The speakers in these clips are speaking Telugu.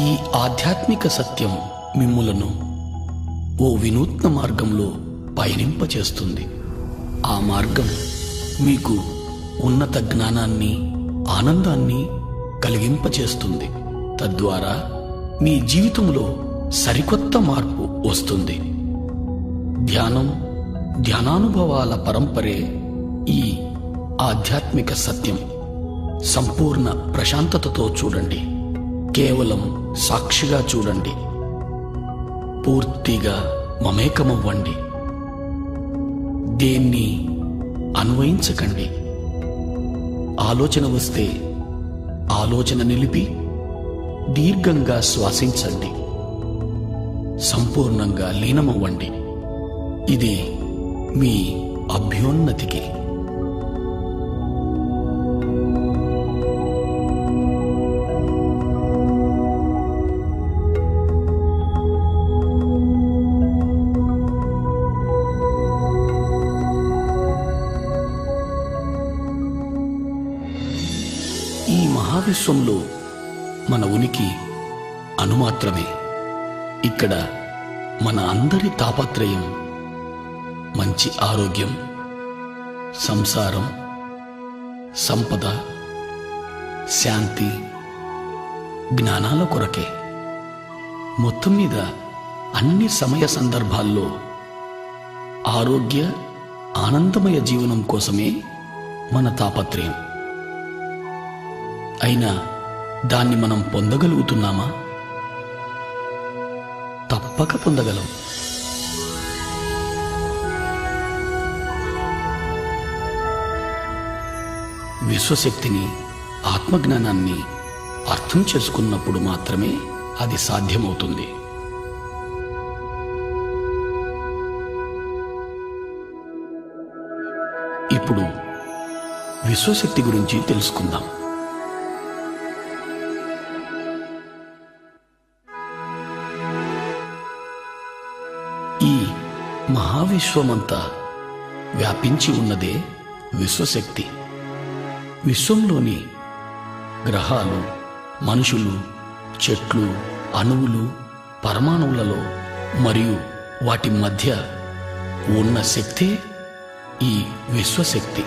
ఈ ఆధ్యాత్మిక సత్యం మిమ్ములను ఓ వినూత్న మార్గంలో పయనింపచేస్తుంది. ఆ మార్గం మీకు ఉన్నత జ్ఞానాన్ని, ఆనందాన్ని కలిగింపచేస్తుంది. తద్వారా మీ జీవితంలో సరికొత్త మార్పు వస్తుంది. ధ్యానం, ధ్యానానుభవాల పరంపరే ఈ ఆధ్యాత్మిక సత్యం. సంపూర్ణ ప్రశాంతతతో చూడండి. కేవలం సాక్షిగా చూడండి. పూర్తిగా మమేకమవ్వండి. దేన్ని అన్వయించకండి. ఆలోచన వస్తే ఆలోచన నిలిపి దీర్ఘంగా శ్వాసించండి. సంపూర్ణంగా లీనమవ్వండి. ఇది మీ అభ్యున్నతికి. ఈ మహావిశ్వంలో మన ఉనికి అణుమాత్రమే. ఇక్కడ మన అందరి తాపత్రయం మంచి ఆరోగ్యం, సంసారం, సంపద, శాంతి, జ్ఞానాల కొరకే. మొత్తం మీద అన్ని సమయ సందర్భాల్లో ఆరోగ్య, ఆనందమయ జీవనం కోసమే మన తాపత్రయం. అయినా దాన్ని మనం పొందగలుగుతున్నామా? తప్పక పొందగలం. విశ్వశక్తిని, ఆత్మజ్ఞానాన్ని అర్థం చేసుకున్నప్పుడు మాత్రమే అది సాధ్యమవుతుంది. ఇప్పుడు విశ్వశక్తి గురించి తెలుసుకుందాం. ఈ మహావిశ్వమంతా వ్యాపించి ఉన్నదే విశ్వశక్తి. విశ్వంలోని గ్రహాలు, మనుషులు, చెట్లు, అణువులు, పరమాణువులలో మరియు వాటి మధ్య ఉన్న శక్తే ఈ విశ్వశక్తి.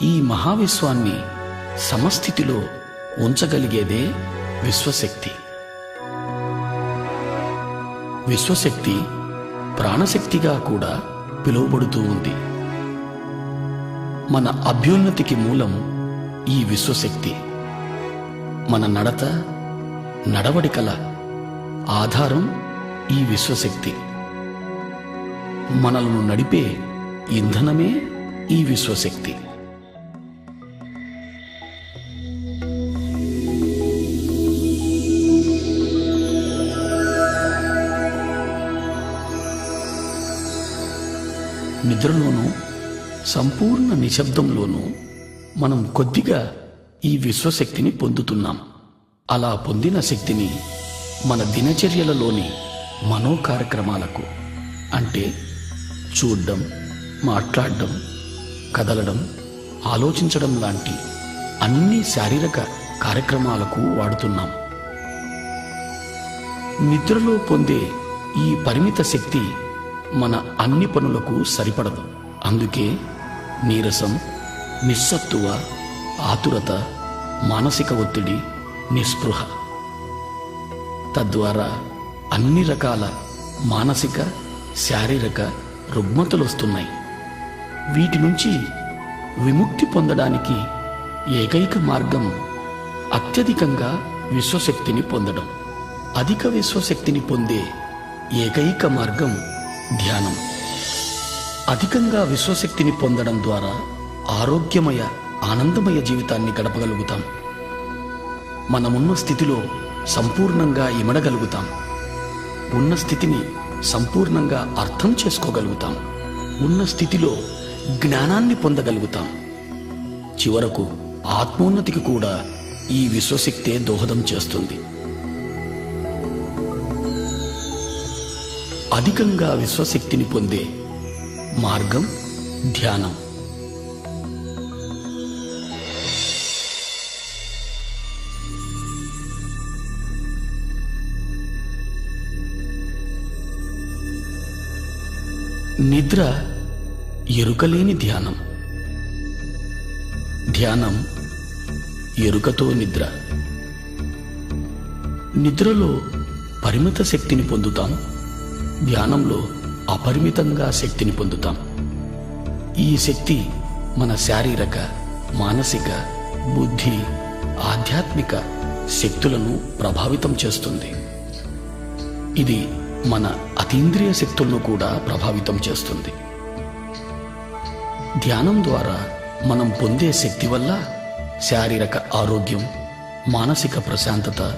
ఈ మహావిశ్వాన్ని సమస్థితిలో ఉంచగలిగేదే విశ్వశక్తి. విశ్వశక్తి ప్రాణశక్తిగా కూడా పిలువబడుతూ ఉంది. మన అభ్యున్నతికి మూలం ఈ విశ్వశక్తి. మన నడత, నడవడికల ఆధారం ఈ విశ్వశక్తి. మనలను నడిపే ఇంధనమే ఈ విశ్వశక్తి. నిద్రలోనూ, సంపూర్ణ నిశ్శబ్దంలోనూ మనం కొద్దిగా ఈ విశ్వశక్తిని పొందుతున్నాం. అలా పొందిన శక్తిని మన దినచర్యలలోని మనో కార్యక్రమాలకు, అంటే చూడడం, మాట్లాడడం, కదలడం, ఆలోచించడం లాంటి అన్ని శారీరక కార్యక్రమాలకు వాడుతున్నాం. నిద్రలో పొందే ఈ పరిమిత శక్తి మన అన్ని పనులకు సరిపడదు. అందుకే నీరసం, నిస్సత్తువ, ఆతురత, మానసిక ఒత్తిడి, నిస్పృహ, తద్వారా అన్ని రకాల మానసిక, శారీరక రుగ్మతలు వస్తున్నాయి. వీటి నుంచి విముక్తి పొందడానికి ఏకైక మార్గం అత్యధికంగా విశ్వశక్తిని పొందడం. అధిక విశ్వశక్తిని పొందే ఏకైక మార్గం ధ్యానం. అధికంగా విశ్వశక్తిని పొందడం ద్వారా ఆరోగ్యమయ, ఆనందమయ జీవితాన్ని గడపగలుగుతాం. మనమున్న స్థితిలో సంపూర్ణంగా ఇమడగలుగుతాం. ఉన్న స్థితిని సంపూర్ణంగా అర్థం చేసుకోగలుగుతాం. ఉన్న స్థితిలో జ్ఞానాన్ని పొందగలుగుతాం. చివరకు ఆత్మోన్నతికి కూడా ఈ విశ్వశక్తే దోహదం చేస్తుంది. అధికంగా విశ్వశక్తిని పొందే మార్గం ధ్యానం. నిద్ర ఎరుకలేని ధ్యానం. ధ్యానం ఎరుకతో నిద్ర. నిద్రలో పరిమిత శక్తిని పొందుతాం, ధ్యానంలో అపరిమితంగా శక్తిని పొందుతాం. ఈ శక్తి మన శారీరక, మానసిక, బుద్ధి, ఆధ్యాత్మిక శక్తులను ప్రభావితం చేస్తుంది. ఇది మన అతీంద్రియ శక్తులను కూడా ప్రభావితం చేస్తుంది. ధ్యానం ద్వారా మనం పొందే శక్తి వల్ల శారీరక ఆరోగ్యం, మానసిక ప్రశాంతత,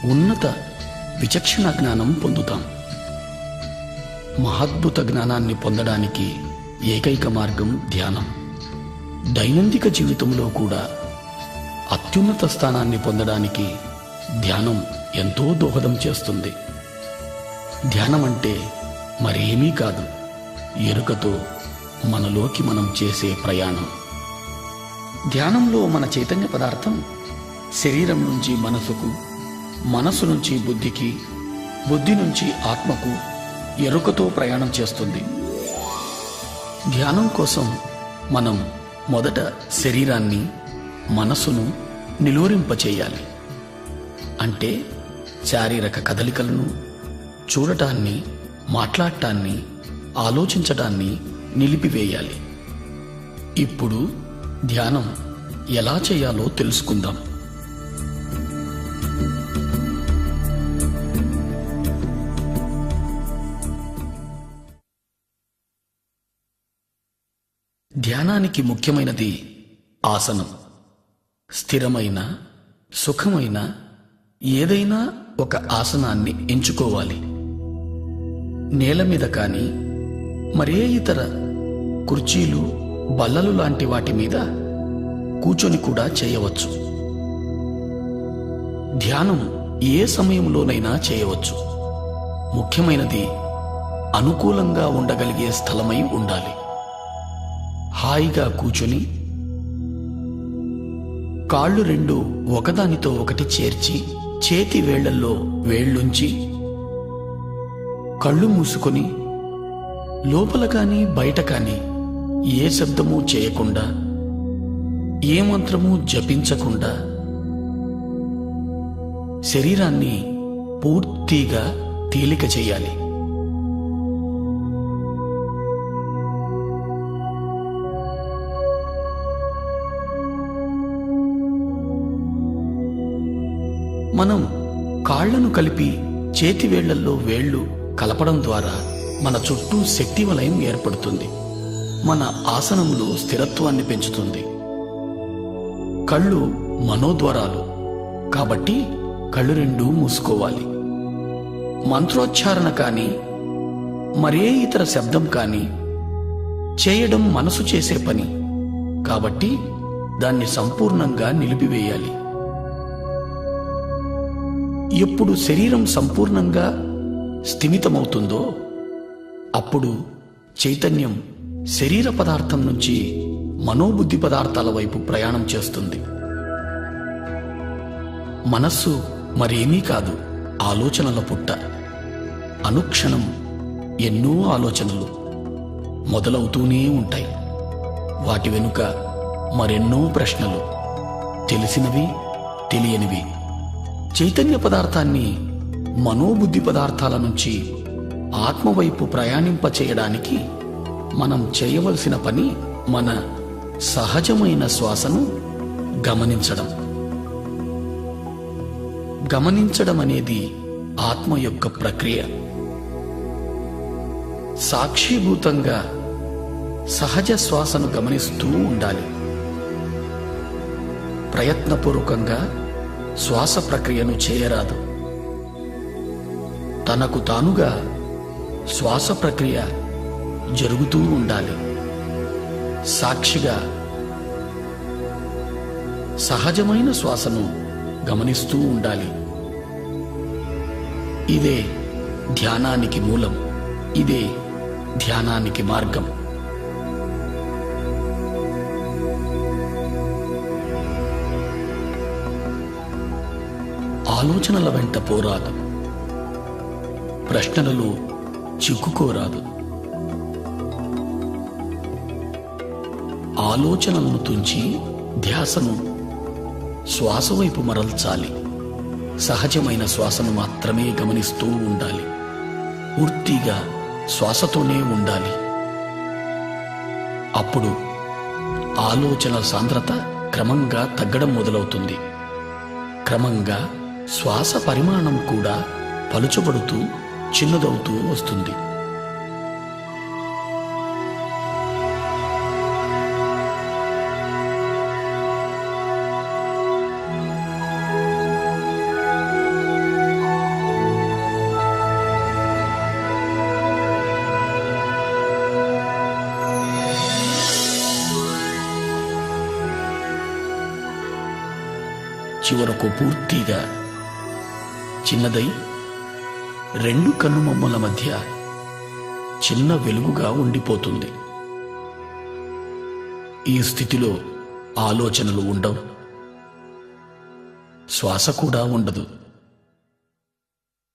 ఉన్నత విచక్షణ జ్ఞానం పొందుతాం. మహాద్భుత జ్ఞానాన్ని పొందడానికి ఏకైక మార్గం ధ్యానం. దైనందిక జీవితంలో కూడా అత్యున్నత స్థానాన్ని పొందడానికి ధ్యానం ఎంతో దోహదం చేస్తుంది. ధ్యానం అంటే మరేమీ కాదు, ఎరుకతో మనలోకి మనం చేసే ప్రయాణం. ధ్యానంలో మన చైతన్య పదార్థం శరీరం నుంచి మనసుకు, మనసు నుంచి బుద్ధికి, బుద్ధి నుంచి ఆత్మకు ఎరుకతో ప్రయాణం చేస్తుంది. ధ్యానం కోసం మనం మొదట శరీరాన్ని, మనసును నిలువరింపచేయాలి. అంటే శారీరక కదలికలను, చూడటాన్ని, మాట్లాడటాన్ని, ఆలోచించటాన్ని నిలిపివేయాలి. ఇప్పుడు ధ్యానం ఎలా చేయాలో తెలుసుకుందాం. ధ్యానానికి ముఖ్యమైనది ఆసనం. స్థిరమైన, సుఖమైన ఏదైనా ఒక ఆసనాన్ని ఎంచుకోవాలి. నేల మీద కానీ, మరే ఇతర కుర్చీలు, బల్లలు లాంటి వాటి మీద కూర్చొని కూడా చేయవచ్చు. ధ్యానం ఏ సమయంలోనైనా చేయవచ్చు. ముఖ్యమైనది అనుకూలంగా ఉండగలిగే స్థలమై ఉండాలి. హాయిగా కూర్చొని కాళ్ళు రెండు ఒకదానితో ఒకటి చేర్చి, చేతి వేళ్లల్లో వేళ్లుంచి, కళ్ళు మూసుకొని లోపల కానీ బయట కానీ ఏ శబ్దమూ చేయకుండా, ఏ మంత్రమూ జపించకుండా శరీరాన్ని పూర్తిగా తేలిక చేయాలి. మనం కాళ్లను కలిపి చేతివేళ్లల్లో వేళ్లు కలపడం ద్వారా మన చుట్టూ శక్తి వలయం ఏర్పడుతుంది. మన ఆసనంలో స్థిరత్వాన్ని పెంచుతుంది. కళ్ళు మనోద్వారాలు కాబట్టి కళ్ళు రెండూ మూసుకోవాలి. మంత్రోచ్చారణ కానీ, మరే ఇతర శబ్దం కానీ చేయడం మనసు చేసే పని కాబట్టి దాన్ని సంపూర్ణంగా నిలిపివేయాలి. ఎప్పుడు శరీరం సంపూర్ణంగా స్థిమితమవుతుందో అప్పుడు చైతన్యం శరీర పదార్థం నుంచి మనోబుద్ధి పదార్థాల వైపు ప్రయాణం చేస్తుంది. మనస్సు మరేమీ కాదు, ఆలోచనల పుట్ట. అనుక్షణం ఎన్నో ఆలోచనలు మొదలవుతూనే ఉంటాయి. వాటి వెనుక మరెన్నో ప్రశ్నలు, తెలిసినవి, తెలియనివి. చైతన్య పదార్థాన్ని మనోబుద్ధి పదార్థాల నుంచి ఆత్మవైపు ప్రయాణింపచేయడానికి మనం చేయవలసిన పని మన సహజమైన శ్వాసను గమనించడం. గమనించడం అనేది ఆత్మ యొక్క ప్రక్రియ. సాక్షిభూతంగా సహజ శ్వాసను గమనిస్తూ ఉండాలి. ప్రయత్నపూర్వకంగా శ్వాస ప్రక్రియను చేయరాదు. తనకు తానుగా శ్వాస ప్రక్రియ జరుగుతూ ఉండాలి. సాక్షిగా సహజమైన శ్వాసను గమనిస్తూ ఉండాలి. ఇదే ధ్యానానికి మూలం. ఇదే ధ్యానానికి మార్గం. ఆలోచనల వెంట పోరాదు. ప్రశ్నలలో చిక్కుకోరాదు. ఆలోచనలను తుంచి ధ్యాసను శ్వాస వైపు మరల్చాలి. సహజమైన శ్వాసను మాత్రమే గమనిస్తూ ఉండాలి. పూర్తిగా శ్వాసతోనే ఉండాలి. అప్పుడు ఆలోచన సాంద్రత క్రమంగా తగ్గడం మొదలవుతుంది. క్రమంగా శ్వాస పరిమాణం కూడా పలుచబడుతూ చిన్నదవుతూ వస్తుంది. చివరకు పూర్తిగా చిన్నదై రెండు కన్నుమొమ్మల మధ్య చిన్న వెలుగుగా ఉండిపోతుంది. ఈ స్థితిలో ఆలోచనలు ఉండవు, శ్వాస కూడా ఉండదు.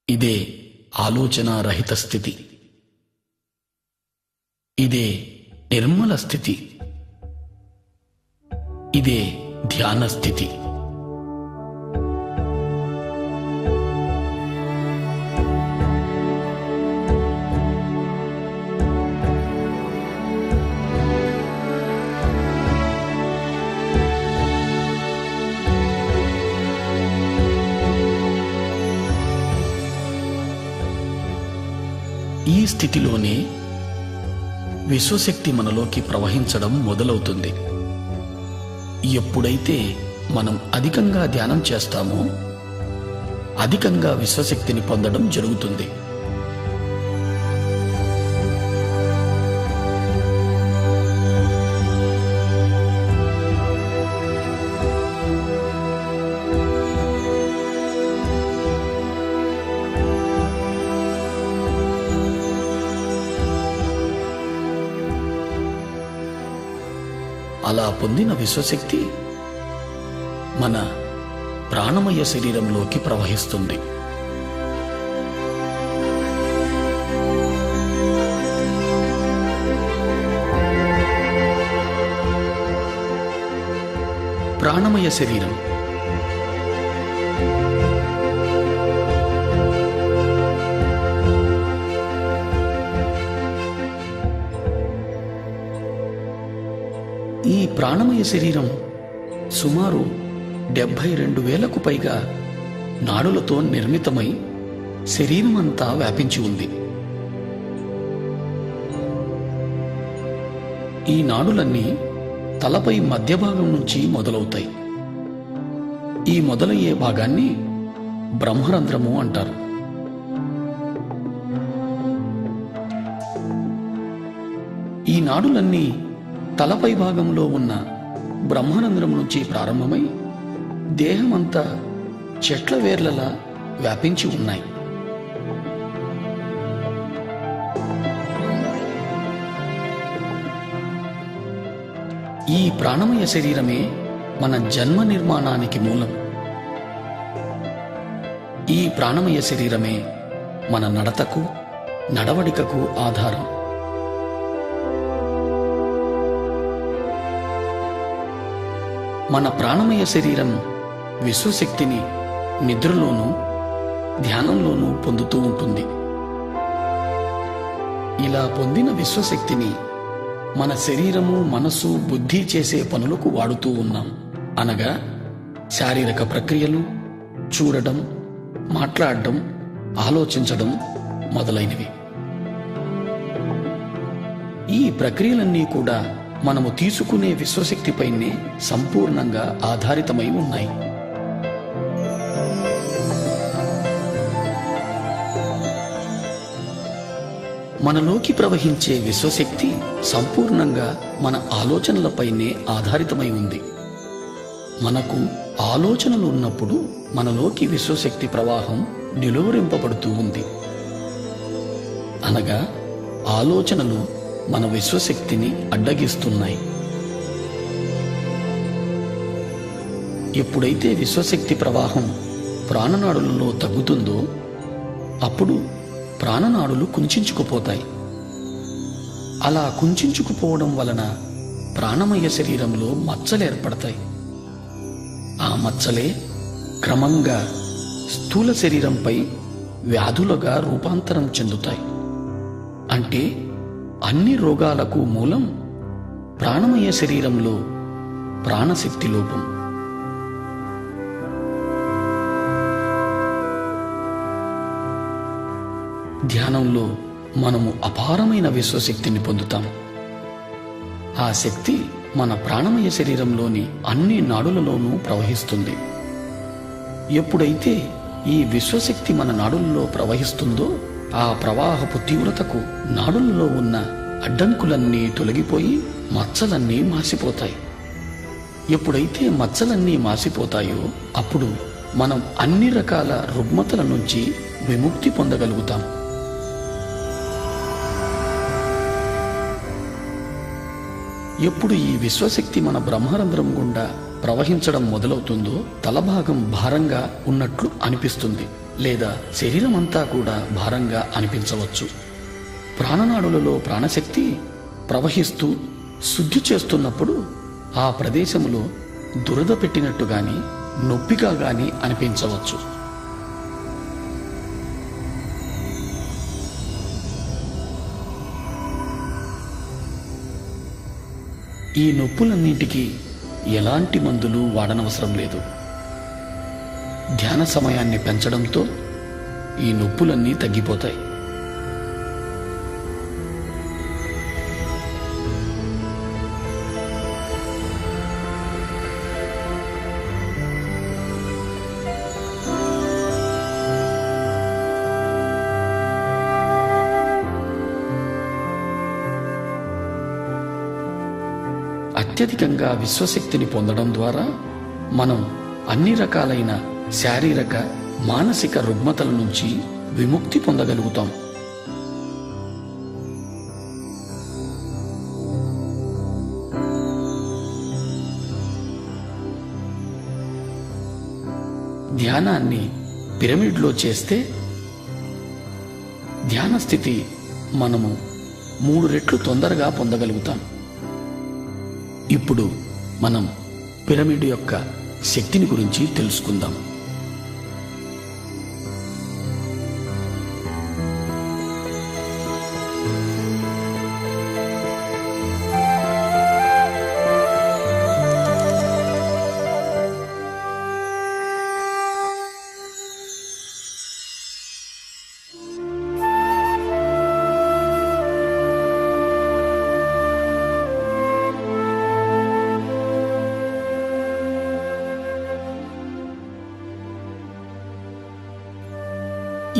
ఇదే ఆలోచన రహిత స్థితి. ఇదే నిర్మల స్థితి. ఇదే ధ్యాన స్థితి. ఈ స్థితిలోనే విశ్వశక్తి మనలోకి ప్రవహించడం మొదలవుతుంది. ఎప్పుడైతే మనం అధికంగా ధ్యానం చేస్తామో అధికంగా విశ్వశక్తిని పొందడం జరుగుతుంది. అలా పొందిన విశ్వశక్తి మన ప్రాణమయ శరీరంలోకి ప్రవహిస్తుంది. ప్రాణమయ శరీరం ఈ ప్రాణమయ శరీరం సుమారు 72,000కు పైగా నాడులతో నిర్మితమై శరీరం అంతా వ్యాపించి ఉంది. ఈ నాడులన్నీ తలపై మధ్య భాగం నుంచి మొదలవుతాయి. ఈ మొదలయ్యే భాగాన్ని బ్రహ్మరంధ్రము అంటారు. ఈ నాడులన్నీ తలపై భాగంలో ఉన్న బ్రహ్మరంధ్రం నుంచి ప్రారంభమై దేహమంతా చెట్ల వేర్లలా వ్యాపించి ఉన్నాయి. ఈ ప్రాణమయ శరీరమే మన జన్మ నిర్మాణానికి మూలం. ఈ ప్రాణమయ శరీరమే మన నడతకు, నడవడికకు ఆధారం. మన ప్రాణమయ శరీరం విశ్వశక్తిని నిద్రలోనూ ధ్యానంలోనూ పొందుతూ ఉంటుంది. ఇలా పొందిన విశ్వశక్తిని మన శరీరము, మనసు, బుద్ధి చేసే పనులకు వాడుతూ ఉన్నాం. అనగా శారీరక ప్రక్రియలు, చూడడం, మాట్లాడడం, ఆలోచించడం మొదలైనవి. ఈ ప్రక్రియలన్నీ కూడా మనము తీసుకునే విశ్వశక్తిపైనే సంపూర్ణంగా ఆధారితమై ఉన్నాయి. మనలోకి ప్రవహించే విశ్వశక్తి సంపూర్ణంగా మన ఆలోచనలపైనే ఆధారితమై ఉంది. మనకు ఆలోచనలు ఉన్నప్పుడు మనలోకి విశ్వశక్తి ప్రవాహం నిలువరింపబడుతూ ఉంది. అనగా ఆలోచనలు మన విశ్వశక్తిని అడ్డగిస్తున్నాయి. ఎప్పుడైతే విశ్వశక్తి ప్రవాహం ప్రాణనాడులలో తగ్గుతుందో అప్పుడు ప్రాణనాడులు కుంచుకుపోతాయి. అలా కుంచుకుపోవడం వలన ప్రాణమయ శరీరంలో మచ్చలు ఏర్పడతాయి. ఆ మచ్చలే క్రమంగా స్థూల శరీరంపై వ్యాధులుగా రూపాంతరం చెందుతాయి. అంటే అన్ని రోగాలకు మూలం ప్రాణమయ శరీరంలో ప్రాణశక్తి లోపం. ధ్యానంలో మనము అపారమైన విశ్వశక్తిని పొందుతాం. ఆ శక్తి మన ప్రాణమయ శరీరంలోని అన్ని నాడులలోనూ ప్రవహిస్తుంది. ఎప్పుడైతే ఈ విశ్వశక్తి మన నాడులలో ప్రవహిస్తుందో ఆ ప్రవాహపు తీవ్రతకు నాడులలో ఉన్న అడ్డంకులన్నీ తొలగిపోయి మచ్చలన్నీ మాసిపోతాయి. ఎప్పుడైతే మచ్చలన్నీ మాసిపోతాయో అప్పుడు మనం అన్ని రకాల రుగ్మతల నుంచి విముక్తి పొందగలుగుతాం. ఎప్పుడు ఈ విశ్వశక్తి మన బ్రహ్మరంధ్రం గుండా ప్రవహించడం మొదలవుతుందో తలభాగం భారంగా ఉన్నట్లు అనిపిస్తుంది, లేదా శరీరం అంతా కూడా భారంగా అనిపించవచ్చు. ప్రాణనాడులలో ప్రాణశక్తి ప్రవహిస్తూ శుద్ధి చేస్తున్నప్పుడు ఆ ప్రదేశంలో దురద పెట్టినట్టు గాని నొప్పిగా గాని అనిపించవచ్చు. ఈ నొప్పులన్నింటికీ ఎలాంటి మందులు వాడనవసరం లేదు. ధ్యాన సమయాన్ని పెంచడంతో ఈ నొప్పులన్నీ తగ్గిపోతాయి. అత్యధికంగా విశ్వశక్తిని పొందడం ద్వారా మనం అన్ని రకాలైన శారీరక మానసిక రుగ్మతల నుంచి విముక్తి పొందగలుగుతాం. ధ్యానాన్ని పిరమిడ్లో చేస్తే ధ్యాన స్థితి మనము 3 రెట్లు తొందరగా పొందగలుగుతాం. ఇప్పుడు మనం పిరమిడ్ యొక్క శక్తిని గురించి తెలుసుకుందాం.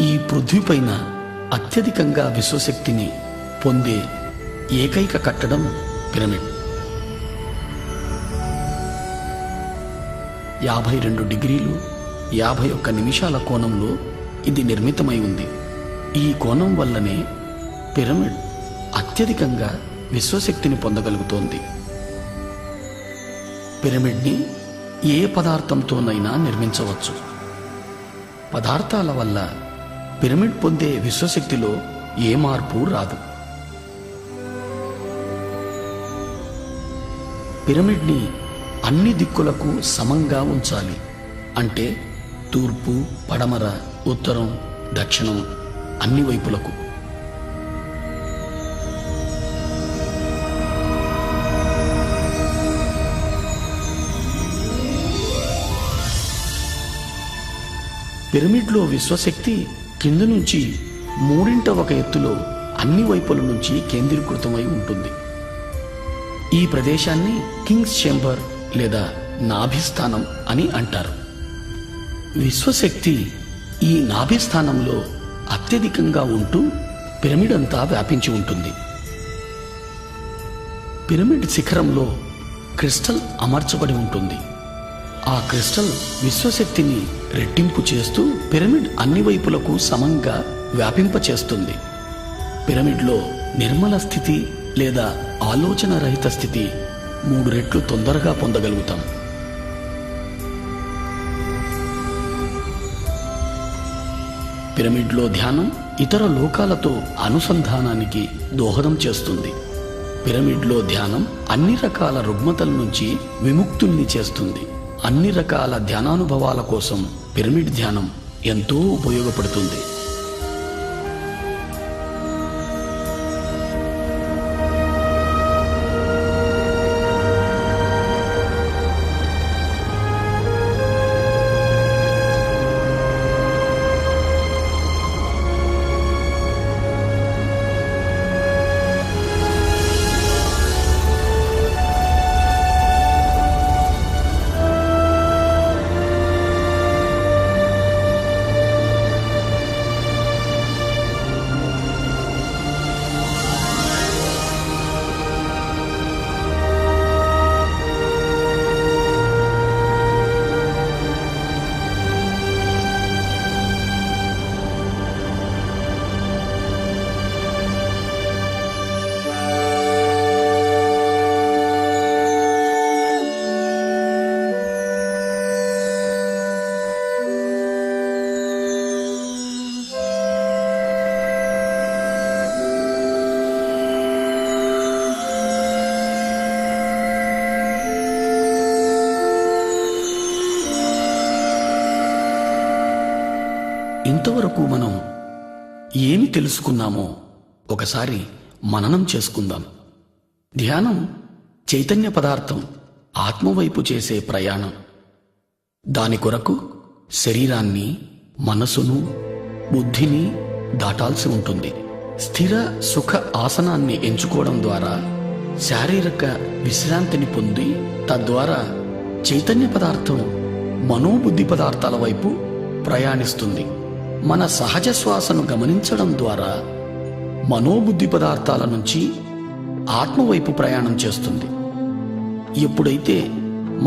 ఈ పృథ్వీపైన అత్యధికంగా విశ్వశక్తిని పొందే ఏకైక కట్టడం పిరమిడ్. 52 డిగ్రీలు 51 నిమిషాల కోణంలో ఇది నిర్మితమై ఉంది. ఈ కోణం వల్లనే పిరమిడ్ అత్యధికంగా విశ్వశక్తిని పొందగలుగుతోంది. పిరమిడ్ని ఏ పదార్థంతోనైనా నిర్మించవచ్చు. పదార్థాల వల్ల పిరమిడ్ పొందే విశ్వశక్తిలో ఏ మార్పు రాదు. పిరమిడ్ని అన్ని దిక్కులకు సమంగా ఉంచాలి. అంటే తూర్పు, పడమర, ఉత్తరం, దక్షిణం అన్ని వైపులకు. పిరమిడ్లో విశ్వశక్తి కింద నుంచి 3/1 ఎత్తులో అన్ని వైపుల నుంచి కేంద్రీకృతమై ఉంటుంది. ఈ ప్రదేశాన్ని కింగ్స్ చేంబర్ లేదా నాభిస్థానం అని అంటారు. విశ్వశక్తి ఈ నాభిస్థానంలో అత్యధికంగా ఉంటూ పిరమిడ్ అంతా వ్యాపించి ఉంటుంది. పిరమిడ్ శిఖరంలో క్రిస్టల్ అమర్చబడి ఉంటుంది. ఆ క్రిస్టల్ విశ్వశక్తిని రెట్టింపు చేస్తూ పిరమిడ్ అన్ని వైపులకు సమంగా వ్యాపింపచేస్తుంది. పిరమిడ్లో నిర్మల స్థితి లేదా ఆలోచన రహిత స్థితి 3 రెట్లు తొందరగా పొందగలుగుతాం. పిరమిడ్లో ధ్యానం ఇతర లోకాలతో అనుసంధానానికి దోహదం చేస్తుంది. పిరమిడ్లో ధ్యానం అన్ని రకాల రుగ్మతల నుంచి విముక్తుల్ని చేస్తుంది. అన్ని రకాల ధ్యానానుభవాల కోసం పిరమిడ్ ధ్యానం ఎంతో ఉపయోగపడుతుంది. ఇంతవరకు మనం ఏమి తెలుసుకున్నామో ఒకసారి మననం చేసుకుందాం. ధ్యానం చైతన్య పదార్థం ఆత్మవైపు చేసే ప్రయాణం. దాని కొరకు శరీరాన్ని, మనసును, బుద్ధిని దాటాల్సి ఉంటుంది. స్థిర సుఖ ఆసనాన్ని ఎంచుకోవడం ద్వారా శారీరక విశ్రాంతిని పొంది తద్వారా చైతన్య పదార్థం మనోబుద్ధి పదార్థాల వైపు ప్రయాణిస్తుంది. మన సహజ శ్వాసను గమనించడం ద్వారా మనోబుద్ధి పదార్థాల నుంచి ఆత్మవైపు ప్రయాణం చేస్తుంది. ఎప్పుడైతే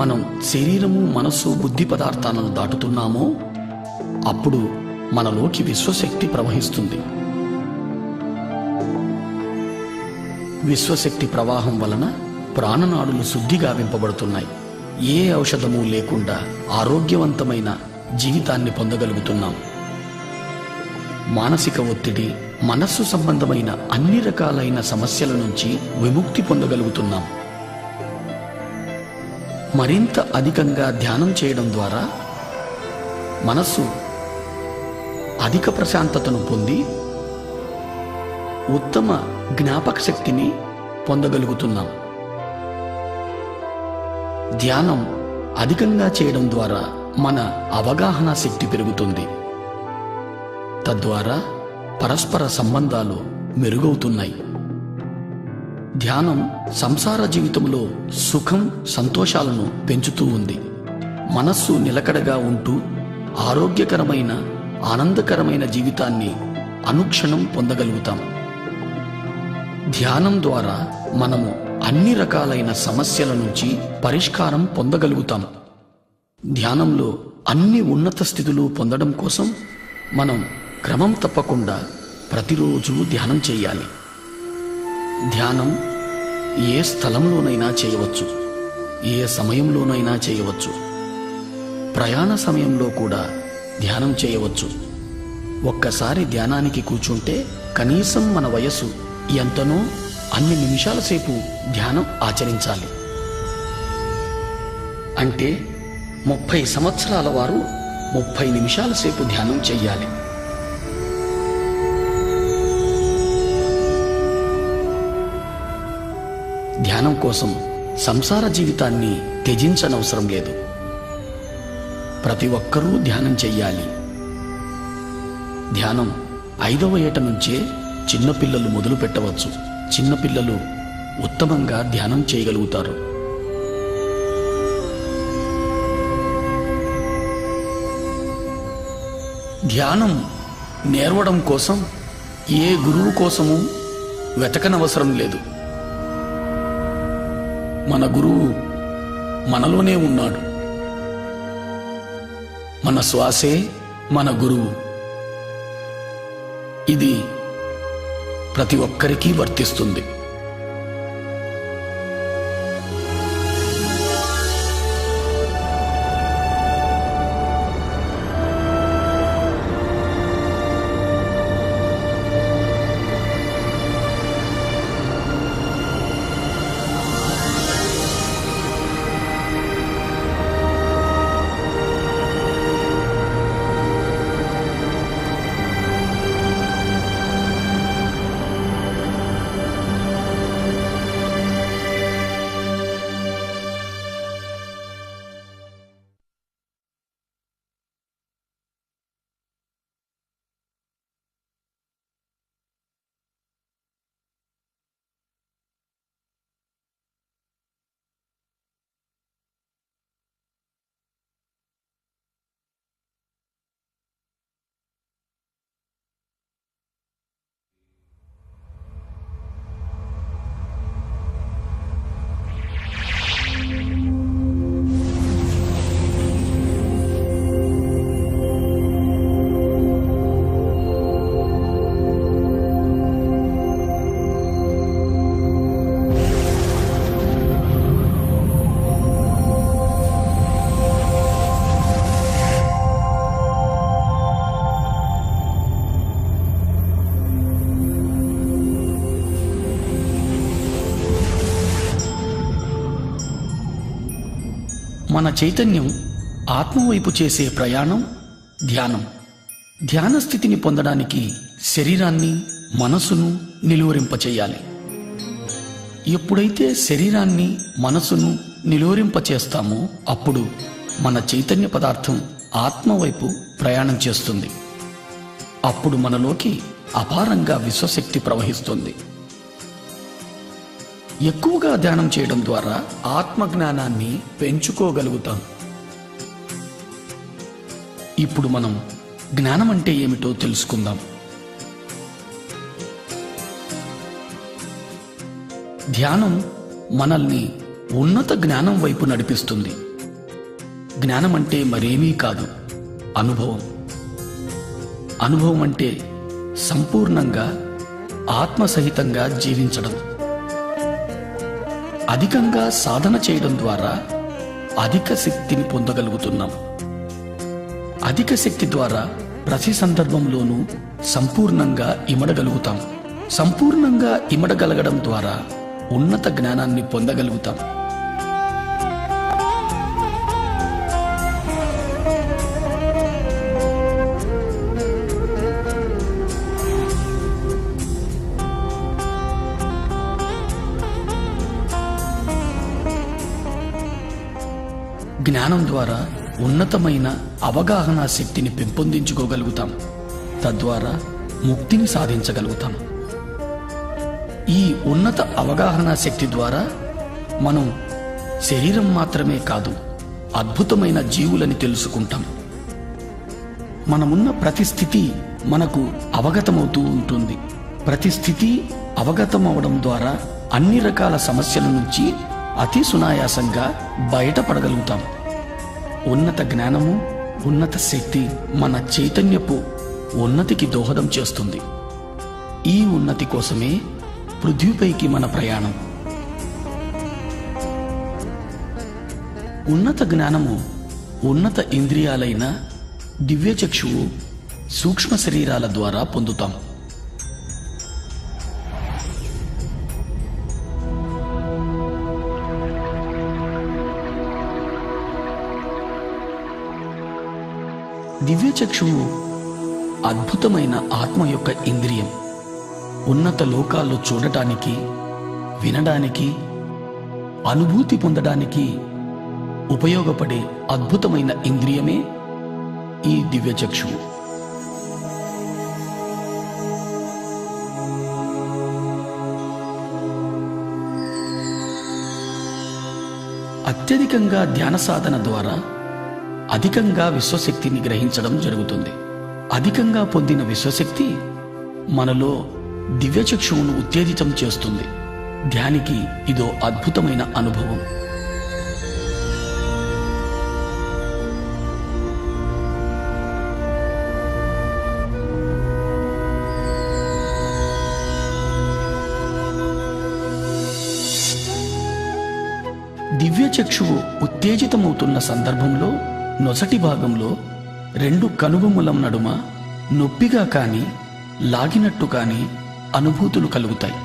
మనం శరీరము, మనస్సు, బుద్ధి పదార్థాలను దాటుతున్నామో అప్పుడు మనలోకి విశ్వశక్తి ప్రవహిస్తుంది. విశ్వశక్తి ప్రవాహం వలన ప్రాణనాడులు శుద్ధి గావింపబడుతున్నాయి. ఏ ఔషధము లేకుండా ఆరోగ్యవంతమైన జీవితాన్ని పొందగలుగుతున్నాం. మానసిక ఒత్తిడి, మనస్సు సంబంధమైన అన్ని రకాలైన సమస్యల నుంచి విముక్తి పొందగలుగుతున్నాం. మరింత అధికంగా ధ్యానం చేయడం ద్వారా మనస్సు అధిక ప్రశాంతతను పొంది ఉత్తమ జ్ఞాపక శక్తిని పొందగలుగుతున్నాం. ధ్యానం అధికంగా చేయడం ద్వారా మన అవగాహన శక్తి పెరుగుతుంది. తద్వారా పరస్పర సంబంధాలు మెరుగవుతున్నాయి. ధ్యానం సంసార జీవితంలో సుఖం, సంతోషాలను పెంచుతూ ఉంది. మనస్సు నిలకడగా ఉంటూ ఆరోగ్యకరమైన, ఆనందకరమైన జీవితాన్ని అనుక్షణం పొందగలుగుతాం. ధ్యానం ద్వారా మనము అన్ని రకాలైన సమస్యల నుంచి పరిష్కారం పొందగలుగుతాం. ధ్యానంలో అన్ని ఉన్నత స్థితులు పొందడం కోసం మనం క్రమం తప్పకుండా ప్రతిరోజు ధ్యానం చేయాలి. ధ్యానం ఏ స్థలంలోనైనా చేయవచ్చు, ఏ సమయంలోనైనా చేయవచ్చు. ప్రయాణ సమయంలో కూడా ధ్యానం చేయవచ్చు. ఒక్కసారి ధ్యానానికి కూర్చుంటే కనీసం మన వయస్సు ఎంతనో అన్ని నిమిషాల సేపు ధ్యానం ఆచరించాలి. అంటే 30 సంవత్సరాల వారు 30 నిమిషాల సేపు ధ్యానం చెయ్యాలి. ధ్యానం కోసం సంసార జీవితాన్ని త్యజించనవసరం లేదు. ప్రతి ఒక్కరూ ధ్యానం చెయ్యాలి. ధ్యానం 5వ ఏట నుంచే చిన్నపిల్లలు మొదలు పెట్టవచ్చు. చిన్నపిల్లలు ఉత్తమంగా ధ్యానం చేయగలుగుతారు. ధ్యానం నేర్వడం కోసం ఏ గురువు కోసము వెతకనవసరం లేదు. మన గురువు మనలోనే ఉన్నాడు. మన శ్వాసే మన గురువు. ఇది ప్రతి ఒక్కరికి వర్తిస్తుంది. మన చైతన్యం ఆత్మవైపు చేసే ప్రయాణం ధ్యానం. ధ్యాన స్థితిని పొందడానికి శరీరాన్ని, మనసును నిలువరింపచేయాలి. ఎప్పుడైతే శరీరాన్ని, మనసును నిలువరింపచేస్తామో అప్పుడు మన చైతన్య పదార్థం ఆత్మవైపు ప్రయాణం చేస్తుంది. అప్పుడు మనలోకి అపారంగా విశ్వశక్తి ప్రవహిస్తుంది. ఎక్కువగా ధ్యానం చేయడం ద్వారా ఆత్మజ్ఞానాన్ని పెంచుకోగలుగుతాం. ఇప్పుడు మనం జ్ఞానం అంటే ఏమిటో తెలుసుకుందాం. ధ్యానం మనల్ని ఉన్నత జ్ఞానం వైపు నడిపిస్తుంది. జ్ఞానం అంటే మరేమీ కాదు, అనుభవం. అనుభవం అంటే సంపూర్ణంగా ఆత్మసహితంగా జీవించడం. అధికంగా సాధన చేయడం ద్వారా అధిక శక్తిని పొందగలుగుతున్నాం. అధిక శక్తి ద్వారా ప్రతి సందర్భంలోనూ సంపూర్ణంగా ఇమడగలుగుతాం. సంపూర్ణంగా ఇమడగలగడం ద్వారా ఉన్నత జ్ఞానాన్ని పొందగలుగుతాం. జ్ఞానం ద్వారా ఉన్నతమైన అవగాహన శక్తిని పెంపొందించుకోగలుగుతాం. తద్వారా ముక్తిని సాధించగలుగుతాం. ఈ ఉన్నత అవగాహన శక్తి ద్వారా మనం శరీరం మాత్రమే కాదు, అద్భుతమైన జీవులని తెలుసుకుంటాం. మనమున్న ప్రతి స్థితి మనకు అవగతమవుతూ ఉంటుంది. ప్రతి స్థితి అవగతం అవడం ద్వారా అన్ని రకాల సమస్యల నుంచి అతి సునాయాసంగా బయటపడగలుగుతాం. ఉన్నత జ్ఞానము, ఉన్నత శక్తి మన చైతన్యపు ఉన్నతికి దోహదం చేస్తుంది. ఈ ఉన్నతి కోసమే పృథ్వీపైకి మన ప్రయాణం. ఉన్నత జ్ఞానము, ఉన్నత ఇంద్రియాలైన దివ్యచక్షువు, సూక్ష్మ శరీరాల ద్వారా పొందుతాం. దివ్యచక్షువు అద్భుతమైన ఆత్మ యొక్క ఇంద్రియం. ఉన్నత లోకాల్లో చూడటానికి, వినడానికి, అనుభూతి పొందడానికి ఉపయోగపడే అద్భుతమైన ఇంద్రియమే ఈ దివ్యచక్షువు. అత్యధికంగా ధ్యాన సాధన ద్వారా అధికంగా విశ్వశక్తిని గ్రహించడం జరుగుతుంది. అధికంగా పొందిన విశ్వశక్తి మనలో దివ్యచక్షువును ఉత్తేజితం చేస్తుంది. ధ్యానికి ఇదో అద్భుతమైన అనుభవం. దివ్యచక్షువు ఉత్తేజితమవుతున్న సందర్భంలో నొసటి భాగంలో రెండు కనుబొమ్మల నడుమ నొప్పిగా కాని, లాగినట్టు కాని అనుభూతులు కలుగుతాయి.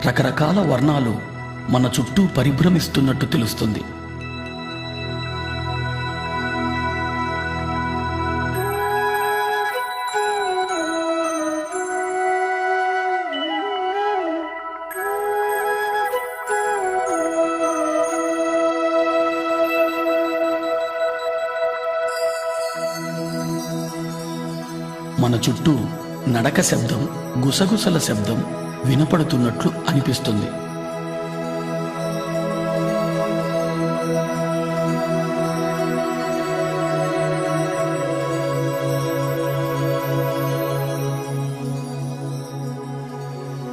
రకరకాల వర్ణాలు మన చుట్టూ పరిభ్రమిస్తున్నట్టు తెలుస్తుంది. మన చుట్టూ నడక శబ్దం, గుసగుసల శబ్దం వినపడుతున్నట్లు అనిపిస్తుంది.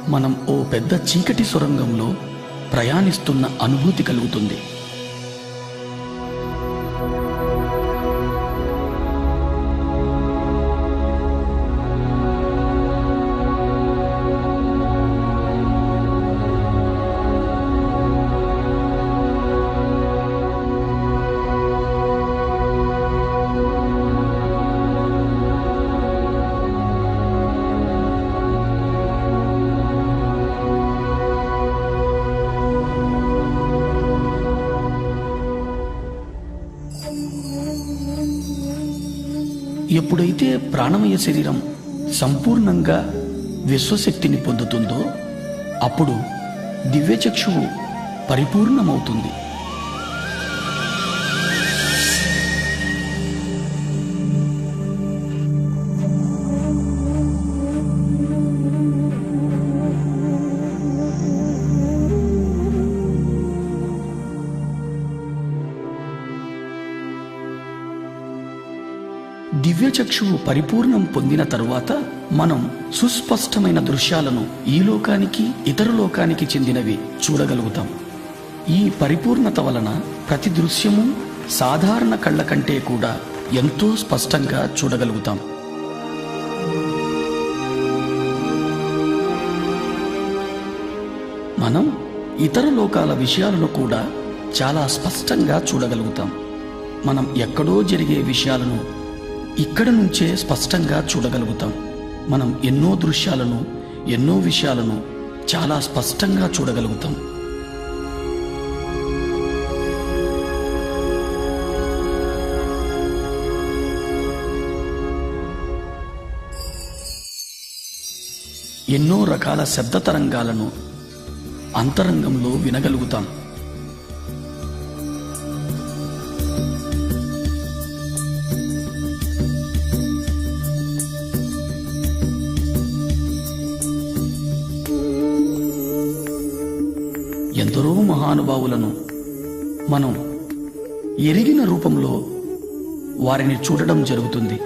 మనం ఓ పెద్ద చీకటి సొరంగంలో ప్రయాణిస్తున్న అనుభూతి కలుగుతుంది. ఎప్పుడైతే ప్రాణమయ శరీరం సంపూర్ణంగా విశ్వశక్తిని పొందుతుందో అప్పుడు దివ్యచక్షువు పరిపూర్ణమవుతుంది. దివ్యచక్షువు పరిపూర్ణం పొందిన తరువాత మనం సుస్పష్టమైన దృశ్యాలను ఈ లోకానికి ఇతర లోకానికి చెందినవి చూడగలుగుతాం. ఈ పరిపూర్ణత వలన ప్రతి దృశ్యము సాధారణ కళ్ళ కంటే కూడా ఎంతో స్పష్టంగా చూడగలుగుతాం. మనం ఇతర లోకాల విషయాలను కూడా చాలా స్పష్టంగా చూడగలుగుతాం. మనం ఎక్కడో జరిగే విషయాలను ఇక్కడ నుంచే స్పష్టంగా చూడగలుగుతాం. మనం ఎన్నో దృశ్యాలను ఎన్నో విషయాలను చాలా స్పష్టంగా చూడగలుగుతాం. ఎన్నో రకాల శబ్ద తరంగాలను అంతరంగంలో వినగలుగుతాం. ఎందరో మహానుభావులను మనం ఎరిగిన రూపంలో వారిని చూడడం జరుగుతుంది.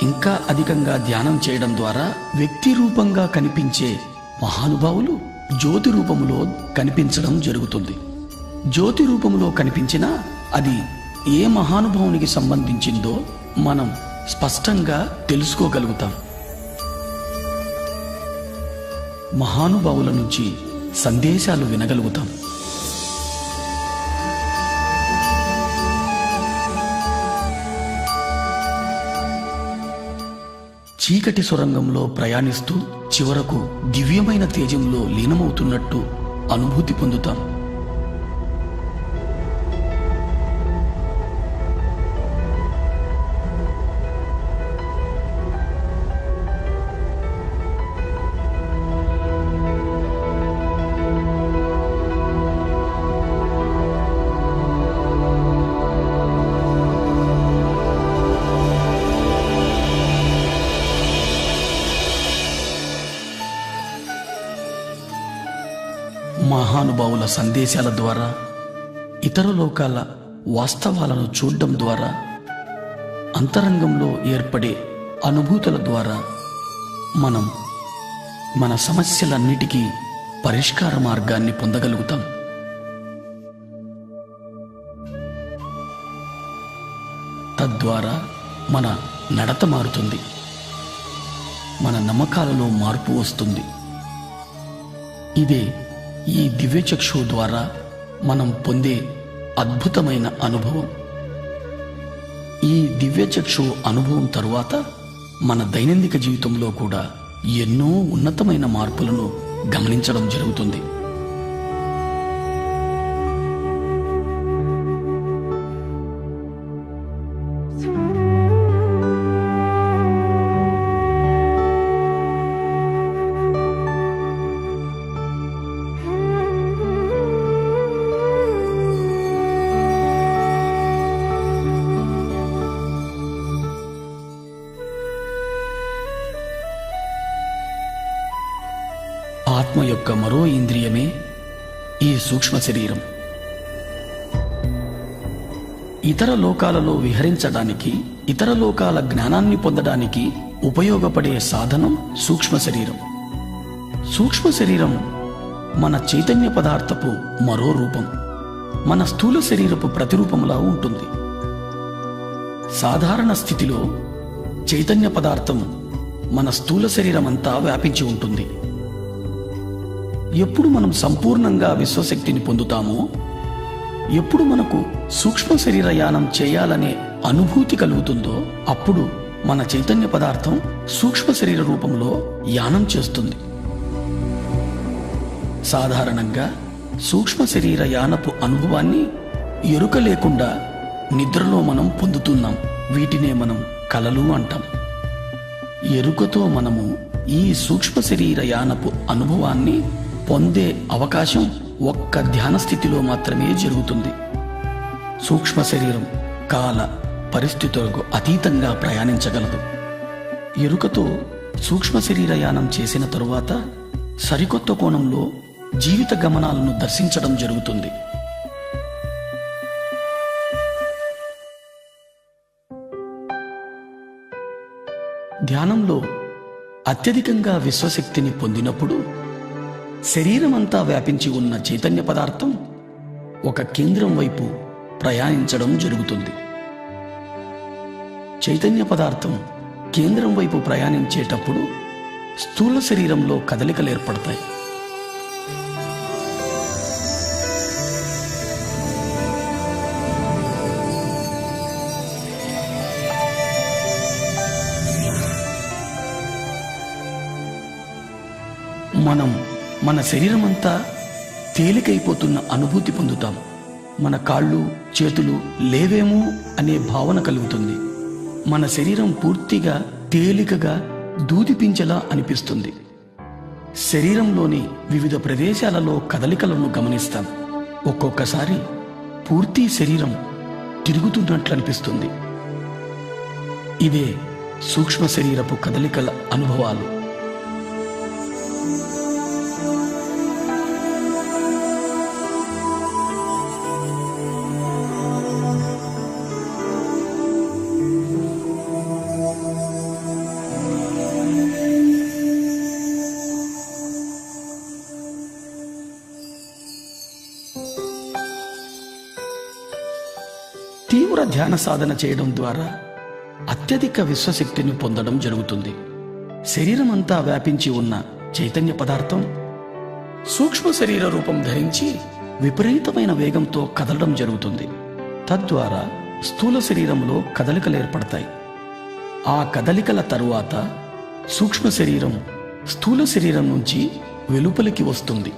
ఇంకా అధికంగా ధ్యానం చేయడం ద్వారా వ్యక్తి రూపంగా కనిపించే మహానుభావులు జ్యోతి రూపంలో కనిపించడం జరుగుతుంది. జ్యోతి రూపంలో కనిపించినా అది ఏ మహానుభావునికి సంబంధించిందో మనం స్పష్టంగా తెలుసుకోగలుగుతాం. మహానుభావుల నుంచి సందేశాలు వినగలుగుతాం. చీకటి సొరంగంలో ప్రయాణిస్తూ చివరకు దివ్యమైన తేజంలో లీనమవుతున్నట్టు అనుభూతి పొందుతాం. మహానుభావుల సందేశాల ద్వారా ఇతర లోకాల వాస్తవాలను చూడడం ద్వారా అంతరంగంలో ఏర్పడే అనుభూతుల ద్వారా మనం మన సమస్యలన్నిటికీ పరిష్కార మార్గాన్ని పొందగలుగుతాం. తద్వారా మన నడత మారుతుంది, మన నమ్మకాలలో మార్పు వస్తుంది. ఇదే ఈ దివ్యచక్షువు ద్వారా మనం పొందే అద్భుతమైన అనుభవం. ఈ దివ్యచక్షువు అనుభవం తరువాత మన దైనందిక జీవితంలో కూడా ఎన్నో ఉన్నతమైన మార్పులను గమనించడం జరుగుతుంది. ఆత్మ యొక్క మరో ఇంద్రియమే ఈ సూక్ష్మ శరీరం. ఇతర లోకాలలో విహరించడానికి, ఇతర లోకాల జ్ఞానాన్ని పొందడానికి ఉపయోగపడే సాధనం సూక్ష్మ శరీరం. సూక్ష్మ శరీరం మన చైతన్య పదార్థపు మరో రూపం, మన స్థూల శరీరపు ప్రతిరూపంలా ఉంటుంది. సాధారణ స్థితిలో చైతన్య పదార్థం మన స్థూల శరీరమంతా వ్యాపించి ఉంటుంది. ఎప్పుడు మనం సంపూర్ణంగా విశ్వశక్తిని పొందుతామో, ఎప్పుడు మనకు సూక్ష్మ శరీర యానం చేయాలనే అనుభూతి కలుగుతుందో, అప్పుడు మన చైతన్య పదార్థం సూక్ష్మ శరీర రూపంలో యానం చేస్తుంది. సాధారణంగా సూక్ష్మ శరీర యానపు అనుభవాన్ని ఎరుక లేకుండా నిద్రలో మనం పొందుతున్నాం. వీటినే మనం కలలు అంటాం. ఎరుకతో మనము ఈ సూక్ష్మ శరీర యానపు అనుభవాన్ని పొందే అవకాశం ఒక్క ధ్యాన స్థితిలో మాత్రమే జరుగుతుంది. సూక్ష్మ శరీరం కాల పరిస్థితులకు అతీతంగా ప్రయాణించగలదు. ఎరుకతో సూక్ష్మ శరీర యానం చేసిన తరువాత సరికొత్త కోణంలో జీవిత గమనాలను దర్శించడం జరుగుతుంది. ధ్యానంలో అత్యధికంగా విశ్వశక్తిని పొందినప్పుడు శరీరమంతా వ్యాపించి ఉన్న చైతన్య పదార్థం ఒక కేంద్రం వైపు ప్రయాణించడం జరుగుతుంది. చైతన్య పదార్థం కేంద్రం వైపు ప్రయాణించేటప్పుడు స్థూల శరీరంలో కదలికలు ఏర్పడతాయి. మనం మన శరీరమంతా తేలికైపోతున్న అనుభూతి పొందుతాం. మన కాళ్ళు చేతులు లేవేమో అనే భావన కలుగుతుంది. మన శరీరం పూర్తిగా తేలికగా దూదిపించేలా అనిపిస్తుంది. శరీరంలోని వివిధ ప్రదేశాలలో కదలికలను గమనిస్తాం. ఒక్కొక్కసారి పూర్తి శరీరం తిరుగుతున్నట్లు అనిపిస్తుంది. ఇవే సూక్ష్మ శరీరపు కదలికల అనుభవాలు. తీవ్ర ధ్యాన సాధన చేయడం ద్వారా అత్యధిక విశ్వశక్తిని పొందడం జరుగుతుంది. శరీరమంతా వ్యాపించి ఉన్న చైతన్య పదార్థం సూక్ష్మ శరీర రూపం ధరించి విపరీతమైన వేగంతో కదలడం జరుగుతుంది. తద్వారా స్థూల శరీరంలో కదలికలు ఏర్పడతాయి. ఆ కదలికల తరువాత సూక్ష్మ శరీరం స్థూల శరీరం నుంచి వెలుపలికి వస్తుంది.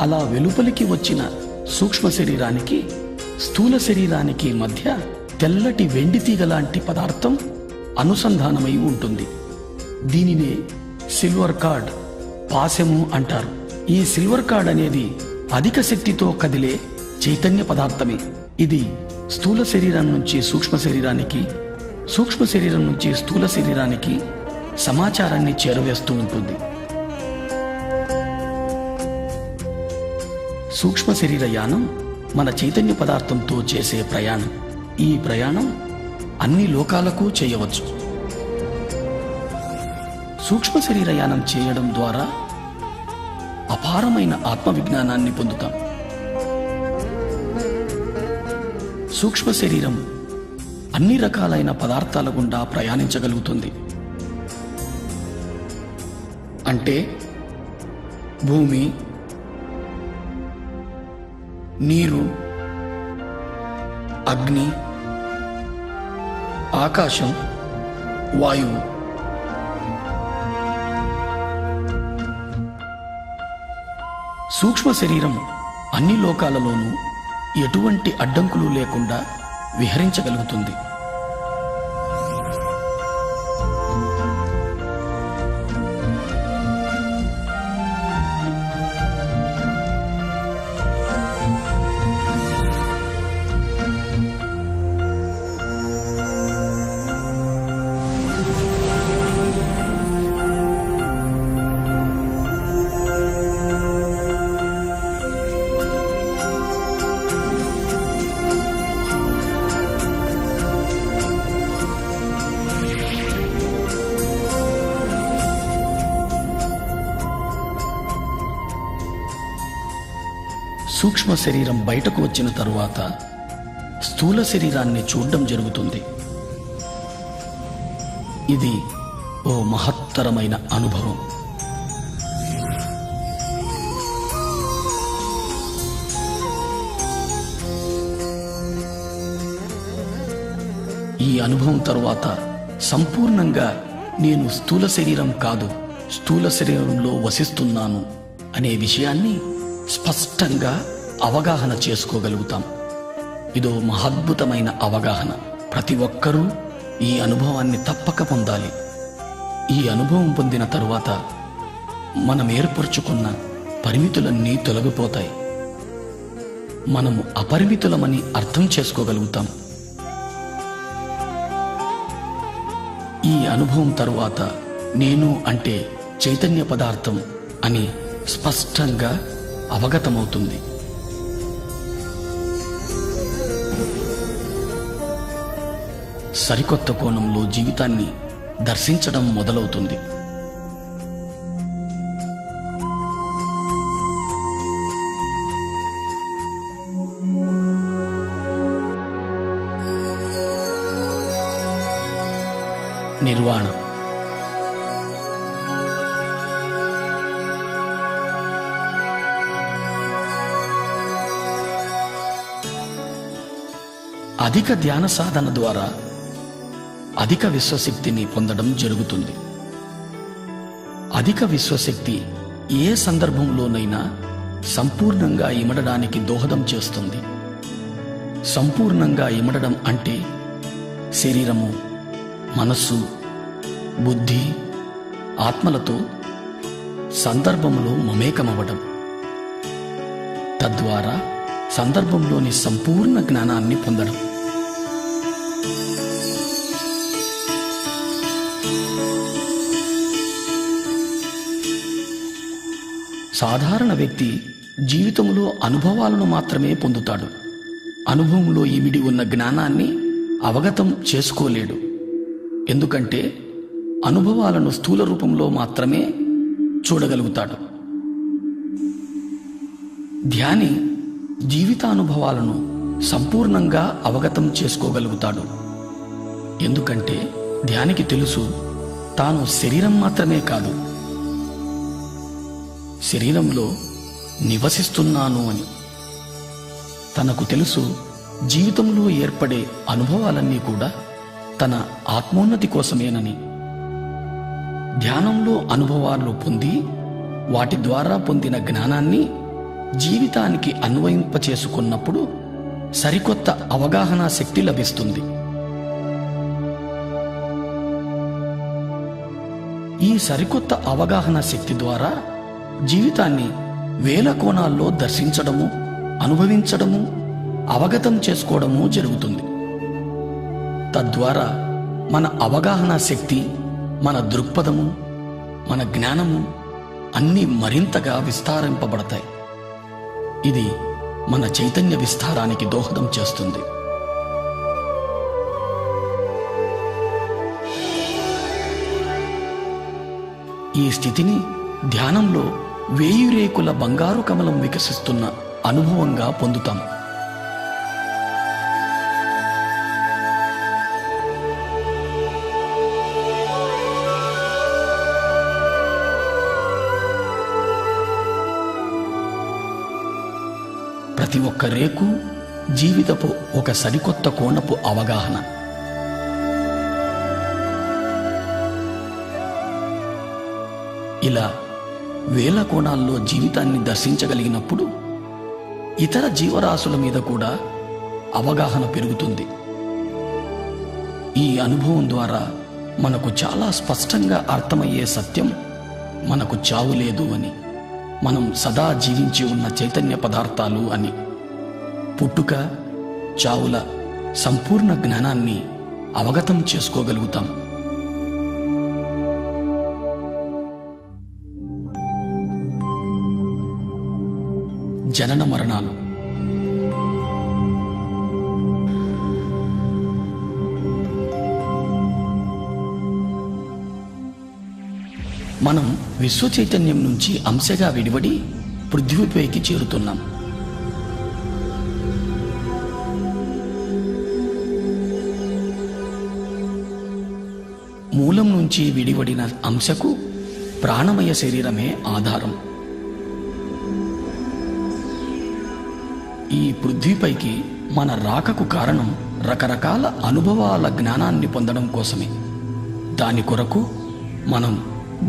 అలా వెలుపలికి వచ్చిన సూక్ష్మ శరీరానికి స్థూల శరీరానికి మధ్య తెల్లటి వెండి తీగ లాంటి పదార్థం అనుసంధానమై ఉంటుంది. దీనినే సిల్వర్ కార్డ్, పాశము అంటారు. ఈ సిల్వర్ కార్డ్ అనేది అధిక శక్తితో కదిలే చైతన్య పదార్థమే. ఇది స్థూల శరీరం నుంచి సూక్ష్మ శరీరానికి, సూక్ష్మ శరీరం నుంచి స్థూల శరీరానికి సమాచారాన్ని చేరవేస్తూ ఉంటుంది. సూక్ష్మ శరీర యానం మన చైతన్య పదార్థంతో చేసే ప్రయాణం. ఈ ప్రయాణం అన్ని లోకాలకు చేయవచ్చు. సూక్ష్మ శరీర యానం చేయడం ద్వారా అపారమైన ఆత్మ విజ్ఞానాన్ని పొందుతాం. సూక్ష్మ శరీరం అన్ని రకాలైన పదార్థాల గుండా ప్రయాణించగలుగుతుంది. అంటే భూమి, నీరు, అగ్ని, ఆకాశం, వాయువు. సూక్ష్మ శరీరం అన్ని లోకాలలోనూ ఎటువంటి అడ్డంకులు లేకుండా విహరించగలుగుతుంది. సూక్ష్మ శరీరం బయటకు వచ్చిన తరువాత స్థూల శరీరాన్ని చూడడం జరుగుతుంది. ఇది ఓ మహత్తరమైన అనుభవం. ఈ అనుభవం తరువాత సంపూర్ణంగా నేను స్థూల శరీరం కాదు, స్థూల శరీరంలో వసిస్తున్నాను అనే విషయాన్ని స్పష్టంగా అవగాహన చేసుకోగలుగుతాం. ఇదో మహద్భుతమైన అవగాహన. ప్రతి ఒక్కరూ ఈ అనుభవాన్ని తప్పక పొందాలి. ఈ అనుభవం పొందిన తరువాత మనం ఏర్పరచుకున్న పరిమితులన్నీ తొలగిపోతాయి. మనము అపరిమితులమని అర్థం చేసుకోగలుగుతాం. ఈ అనుభవం తరువాత నేను అంటే చైతన్య పదార్థం అని స్పష్టంగా అవగతమవుతుంది. సరికొత్త కోణంలో జీవితాన్ని దర్శించడం మొదలవుతుంది. నిర్వాణ. అధిక ధ్యాన సాధన ద్వారా అధిక విశ్వశక్తిని పొందడం జరుగుతుంది. అధిక విశ్వశక్తి ఏ సందర్భంలోనైనా సంపూర్ణంగా ఇమడడానికి దోహదం చేస్తుంది. సంపూర్ణంగా ఇమడడం అంటే శరీరము, మనస్సు, బుద్ధి, ఆత్మలతో సందర్భంలో మమేకమవ్వడం, తద్వారా సందర్భంలోని సంపూర్ణ జ్ఞానాన్ని పొందడం. సాధారణ వ్యక్తి జీవితంలో అనుభవాలను మాత్రమే పొందుతాడు. అనుభవంలో ఇమిడి ఉన్న జ్ఞానాన్ని అవగతం చేసుకోలేడు. ఎందుకంటే అనుభవాలను స్థూల రూపంలో మాత్రమే చూడగలుగుతాడు. ధ్యాని జీవితానుభవాలను సంపూర్ణంగా అవగతం చేసుకోగలుగుతాడు. ఎందుకంటే ధ్యానికి తెలుసు తాను శరీరం మాత్రమే కాదు, శరీరంలో నివసిస్తున్నాను అని. తనకు తెలుసు జీవితంలో ఏర్పడే అనుభవాలన్నీ కూడా తన ఆత్మోన్నతి కోసమేనని. ధ్యానంలో అనుభవాలు పొంది వాటి ద్వారా పొందిన జ్ఞానాన్ని జీవితానికి అన్వయింపచేసుకున్నప్పుడు సరికొత్త అవగాహన శక్తి లభిస్తుంది. ఈ సరికొత్త అవగాహన శక్తి ద్వారా జీవితాన్ని వేల కోణాల్లో దర్శించడము, అనుభవించడము, అవగతం చేసుకోవడము జరుగుతుంది. తద్వారా మన అవగాహన శక్తి, మన దృక్పథము, మన జ్ఞానము అన్నీ మరింతగా విస్తారింపబడతాయి. ఇది మన చైతన్య విస్తారానికి దోహదం చేస్తుంది. ఈ స్థితిని ధ్యానంలో 1000 రేకుల బంగారు కమలం వికసిస్తున్న అనుభవంగా పొందుతాం. ప్రతి ఒక్క రేకు జీవితపు ఒక సరికొత్త కోణపు అవగాహన. ఇలా వేల కోణాల్లో జీవితాన్ని దర్శించగలిగినప్పుడు ఇతర జీవరాశుల మీద కూడా అవగాహన పెరుగుతుంది. ఈ అనుభవం ద్వారా మనకు చాలా స్పష్టంగా అర్థమయ్యే సత్యం మనకు చావు లేదు అని, మనం సదా జీవించి ఉన్న చైతన్య పదార్థాలు అని. పుట్టుక, చావుల సంపూర్ణ జ్ఞానాన్ని అవగతం చేసుకోగలుగుతాం. జనన మరణాలు. మనం విశ్వ చైతన్యం నుంచి అంశగా విడివడి పృథ్వీపైకి చేరుతున్నాం. మూలం నుంచి విడివడిన అంశకు ప్రాణమయ శరీరమే ఆధారం. ఈ పృథ్వీపైకి మన రాకకు కారణం రకరకాల అనుభవాల జ్ఞానాన్ని పొందడం కోసమే. దాని కొరకు మనం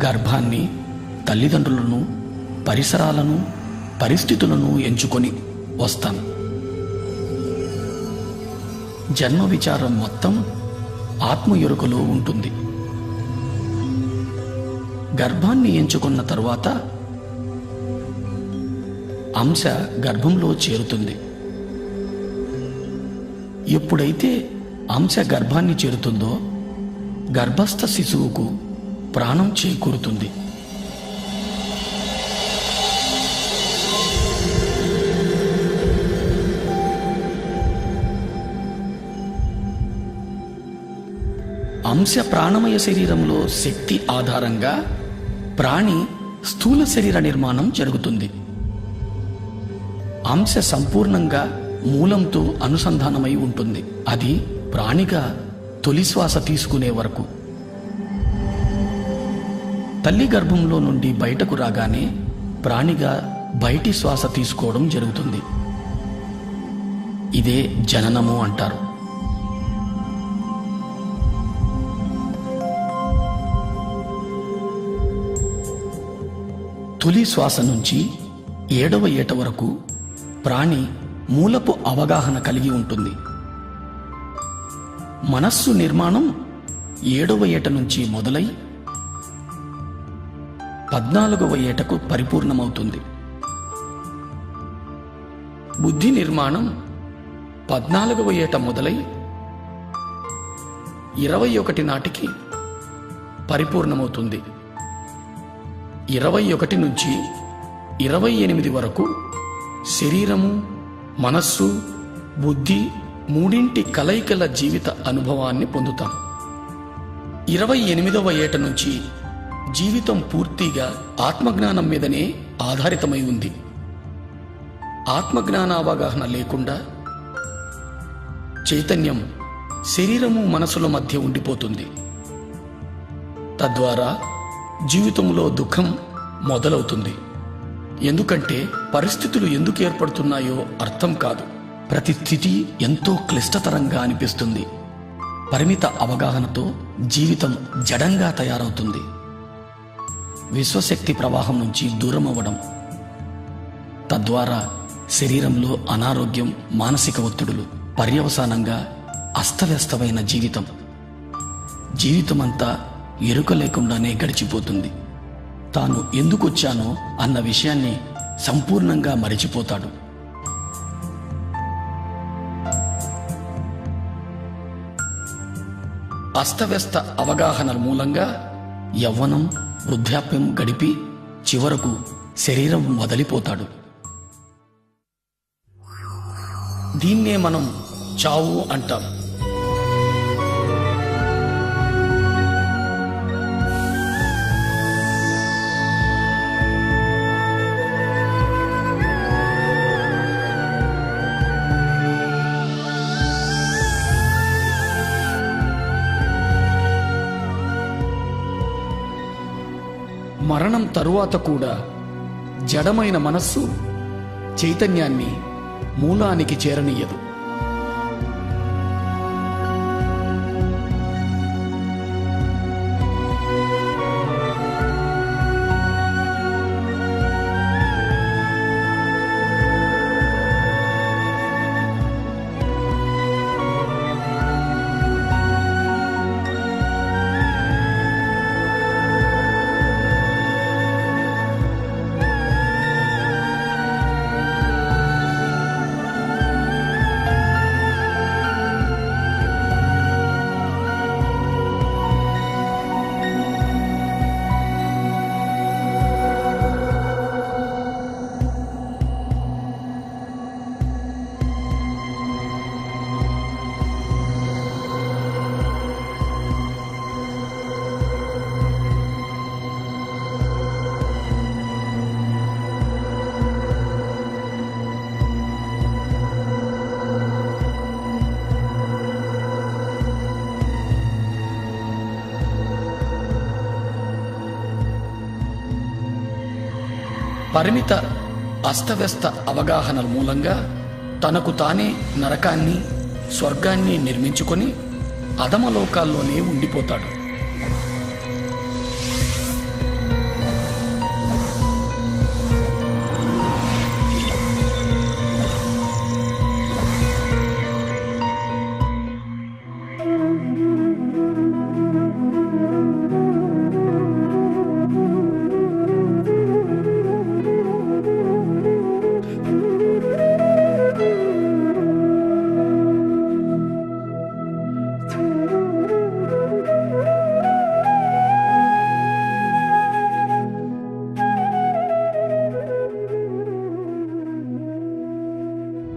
గర్భాన్ని, తల్లిదండ్రులను, పరిసరాలను, పరిస్థితులను ఎంచుకొని వస్తాం. జన్మ విచారం మొత్తం ఆత్మ ఎరుకలో ఉంటుంది. గర్భాన్ని ఎంచుకున్న తరువాత అంశ గర్భంలో చేరుతుంది. ఎప్పుడైతే అంశ గర్భాన్ని చేరుతుందో గర్భస్థ శిశువుకు ప్రాణం చేకూరుతుంది. అంశ ప్రాణమయ శరీరంలో శక్తి ఆధారంగా ప్రాణి స్థూల శరీర నిర్మాణం జరుగుతుంది. అంశ సంపూర్ణంగా మూలంతో అనుసంధానమై ఉంటుంది. అది ప్రాణిగా తొలి శ్వాస తీసుకునే వరకు. తల్లి గర్భంలో నుండి బయటకు రాగానే ప్రాణిగా బయటి శ్వాస తీసుకోవడం జరుగుతుంది. ఇదే జననము అంటారు. తొలి శ్వాస నుంచి 7వ ఏట వరకు ప్రాణి మూలపు అవగాహన కలిగి ఉంటుంది. మనస్సు నిర్మాణం 7వ ఏట నుంచి మొదలై 14వ ఏటకు పరిపూర్ణమవుతుంది. బుద్ధి నిర్మాణం 14వ ఏట మొదలై 21 నాటికి పరిపూర్ణమవుతుంది. 21 నుంచి 28 వరకు శరీరము, మనస్సు, బుద్ధి మూడింటి కలయికల జీవిత అనుభవాన్ని పొందుతాం. 28వ ఏట నుంచి జీవితం పూర్తిగా ఆత్మజ్ఞానం మీదనే ఆధారితమై ఉంది. ఆత్మజ్ఞాన అవగాహన లేకుండా చైతన్యం శరీరము, మనసుల మధ్య ఉండిపోతుంది. తద్వారా జీవితంలో దుఃఖం మొదలవుతుంది. ఎందుకంటే పరిస్థితులు ఎందుకు ఏర్పడుతున్నాయో అర్థం కాదు. ప్రతి స్థితి ఎంతో క్లిష్టతరంగా అనిపిస్తుంది. పరిమిత అవగాహనతో జీవితం జడంగా తయారవుతుంది. విశ్వశక్తి ప్రవాహం నుంచి దూరం అవ్వడం, తద్వారా శరీరంలో అనారోగ్యం, మానసిక ఒత్తిడులు, పర్యవసానంగా అస్తవ్యస్తమైన జీవితమంతా ఎరుక లేకుండానే గడిచిపోతుంది. తాను ఎందుకొచ్చానో అన్న విషయాన్ని సంపూర్ణంగా మరిచిపోతాడు. అస్తవ్యస్త అవగాహనల మూలంగా యవ్వనం, వృద్ధాప్యం గడిపి చివరకు శరీరం వదిలిపోతాడు. దీన్నే మనం చావు అంటాం. మరణం తరువాత కూడా జడమైన మనస్సు చైతన్యాన్ని మూలానికి చేరనీయదు. పరిమిత అస్తవ్యస్త అవగాహనల మూలంగా తనకు తానే నరకాన్ని స్వర్గాన్ని నిర్మించుకొని అధమలోకాల్లోనే ఉండిపోతాడు.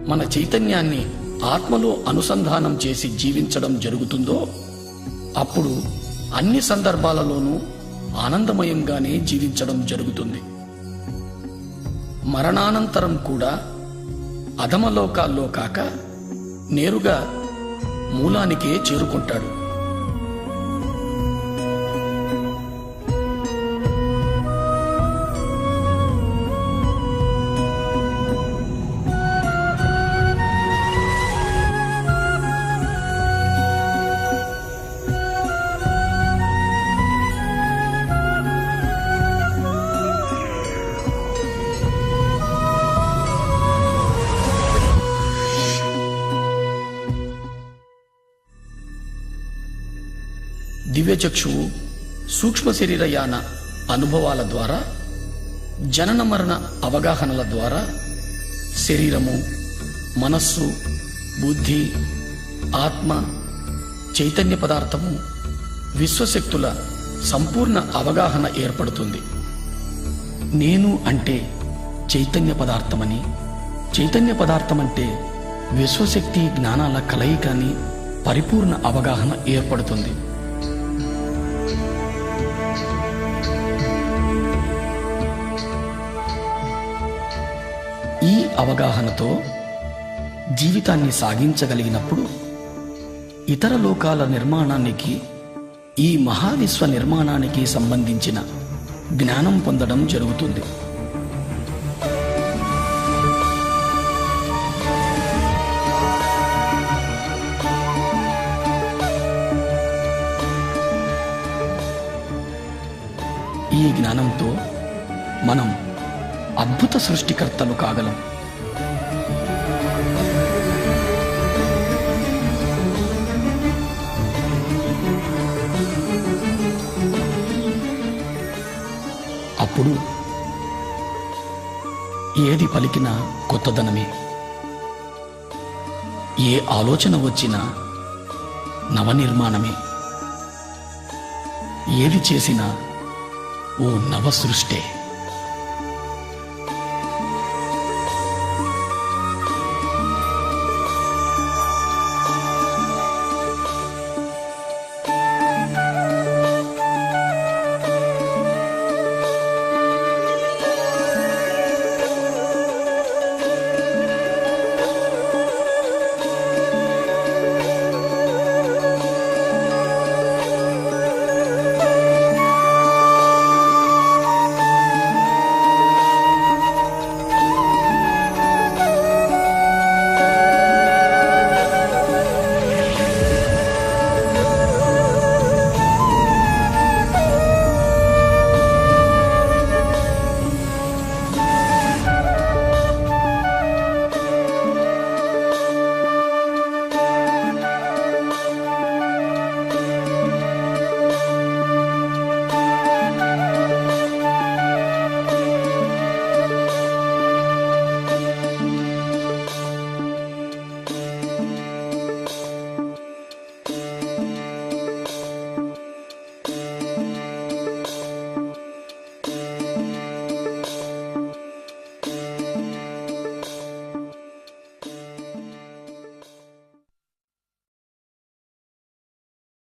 మన చైతన్యాన్ని ఆత్మలో అనుసంధానం చేసి జీవించడం జరుగుతుందో అప్పుడు అన్ని సందర్భాలలోనూ ఆనందమయంగానే జీవించడం జరుగుతుంది. మరణానంతరం కూడా అధమలోకాల్లో కాక నేరుగా మూలానికే చేరుకుంటాడు. దివ్యచక్షువు సూక్ష్మ శరీరయాన అనుభవాల ద్వారా, జనన మరణ అవగాహనల ద్వారా శరీరము, మనస్సు, బుద్ధి, ఆత్మ, చైతన్య పదార్థము, విశ్వశక్తుల సంపూర్ణ అవగాహన ఏర్పడుతుంది. నేను అంటే చైతన్య పదార్థమని, చైతన్య పదార్థమంటే విశ్వశక్తి జ్ఞానాల కలయికని పరిపూర్ణ అవగాహన ఏర్పడుతుంది. ఈ అవగాహనతో జీవితాన్ని సాగించగలిగినప్పుడు ఇతర లోకాల నిర్మాణానికి, ఈ మహావిశ్వ నిర్మాణానికి సంబంధించిన జ్ఞానం పొందడం జరుగుతుంది. ఈ జ్ఞానంతో మనం అద్భుత సృష్టికర్తలు కాగలం. అప్పుడు ఏది పలికినా కొత్తదనమే, ఏ ఆలోచన వచ్చినా నవనిర్మాణమే, ఏది చేసినా ఓ నవ సృష్టే.